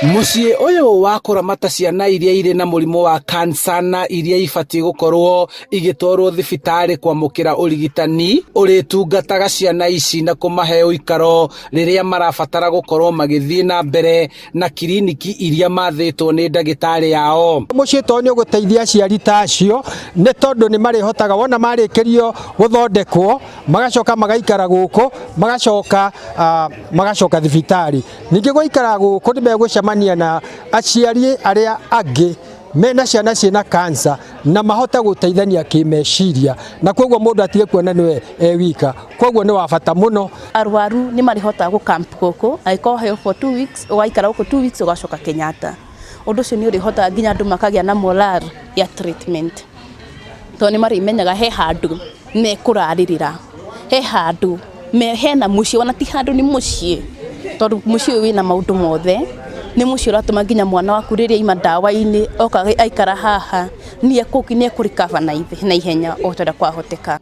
Mũciĩ ũyũ wa kũramata ciana iria irĩ na mũrimũ wa kansa na iria ibatie gũkorwo igĩtwarwo thibitarĩ kwamũkĩra ũrigitani ũrĩtungataga ciana ici na kũmahe ũikaro rĩrĩa marabatara gũkorwo magĩthiĩ na mbere na kiriniki iria mathĩtwo nĩ ndagĩtarĩ yao. Mũciĩ to nĩ ũgũteithia aciari ta acio nĩ tondũ nĩ marĩhotaga wona marĩkĩrio gũthondekwo magacoka magaikara gũkũ magacoka thibitarĩ. Ningĩ gũikara gũkũ nĩ megũcemania na aciari arĩa angĩ mena ciana ciĩna kansa na mahote gũteithania kĩmeciria, na kwoguo mũndũ atige kuona nĩwe wika, kwoguo nĩ wa bata mũno. Arwaru nĩ marĩhotaga gũcamp gũkũ agĩkorwo heo for 2 weeks, ũgaikara gũkũ 2 weeks ũgacoka Kenyatta. Ũndũ ũcio nĩ ũrĩhotaga nginya andũ makagĩa na moral ya treatment, tondũ nĩ marĩmenyaga he handũ mekũrarĩrĩra, he handũ hena mũciĩ, ona ti handũ nĩ mũciĩ, tondũ mũciĩ ũyũ wĩna maũndũ mothe. Nĩ mũciĩ ũratũma nginya mwana waku rĩrĩa ima ndawa-inĩ oka aikara haha nĩ ekũrikaba na ihenya o ta kwahoteka.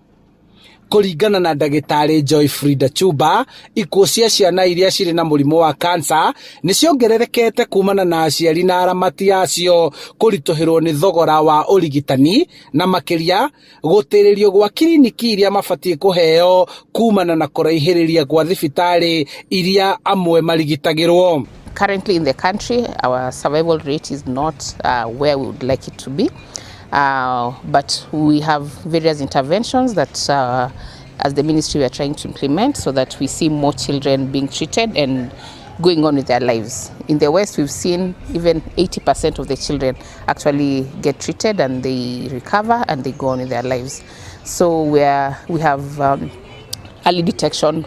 Kũringana na ndagĩtarĩ Joy Frida Chuba, ikuũ cia ciana iria cirĩ na mũrimũ wa kansa nĩ ciongererekete kumana na aciari na aramati yacio kũritũhĩrwo nĩ thogora wa ũrigitani na makĩria gũtĩrĩrio gwa kiriniki iria mabatie kũheo kumana na kũraihĩrĩria gwa thibitarĩ iria amwe marigitagĩrwo. Currently in the country, our survival rate is not where we would like it to be, but we have various interventions that as the ministry we are trying to implement so that we see more children being treated and going on with their lives. In the West, we've seen even 80% of the children actually get treated and they recover and they go on with their lives. So we have early detection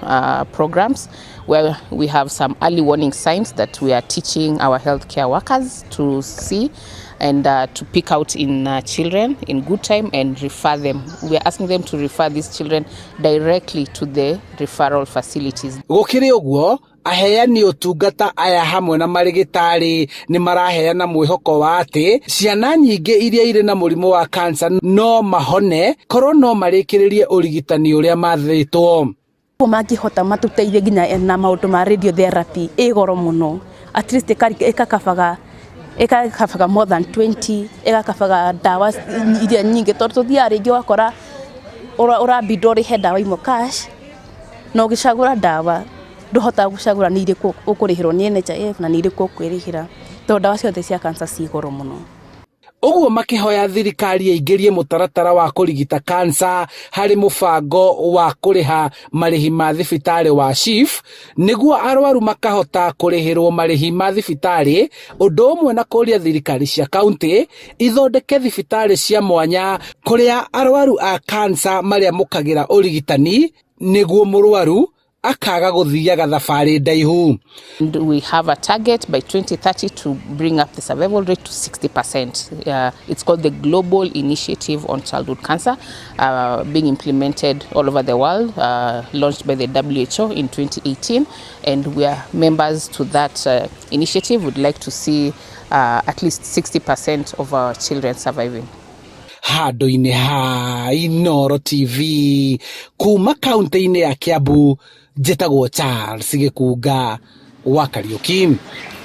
programs where we have some early warning signs that we are teaching our healthcare workers to see and to pick out in children in good time and refer them. We are asking them to refer these children directly to the referral facilities. Gũkĩrĩ ũguo, aheani ũtungata aya hamwe na marigitari nĩ maraheana mwĩhoko wa atĩ ciana nyingĩ iria irĩ na mũrimũ wa kansa no mahone korwo no marĩkĩrĩrie ũrigitani ũrĩa mathĩtwo. Mangĩhota matũteithie nginya na maũndũ ma radiotherapy goro mũno, at least ĩkakabaga more than 20, ĩgakabaga ndawa iria nyingĩ, tondũ tũthiaga rĩngĩ wakora ũrabindwo ũrĩhe ndawa imwe cash na ũgĩcagũra ndawa ndũhotaga gũcagũra nĩ irĩkũ ũkũrĩhĩrwo nĩ NHIF na nĩ irĩkũ ũkwĩrĩhĩra, tondũ ndawa ciothe cia kansa ci goro mũno. Ũguo makĩhoya thirikari ĩingĩrie mũtaratara wa kũrigita kansa harĩ mũbango wa kũrĩha marĩhi ma thibitarĩ wa SHIF nĩguo arwaru makahota kũrĩhĩrwo marĩhi ma thibitarĩ, ũndũ ũmwe na kũria thirikari cia kaunti ithondeke thibitarĩ cia mwanya kũrĩa arwaru a kansa marĩamũkagĩra ũrigitani nĩguo mũrwaru akaga gũthiaga thabarĩ ndaihu. We have a target by 2030 to bring up the survival rate to 60%. It's called the Global Initiative on Childhood Cancer, being implemented all over the world, launched by the WHO in 2018, and we are members to that initiative. We'd like to see at least 60% of our children surviving. Handũ-inĩ ha Inooro TV kuma kaunti-inĩ ya Kiambu, njĩtagwo Charles Gĩkunga wa Kariũki.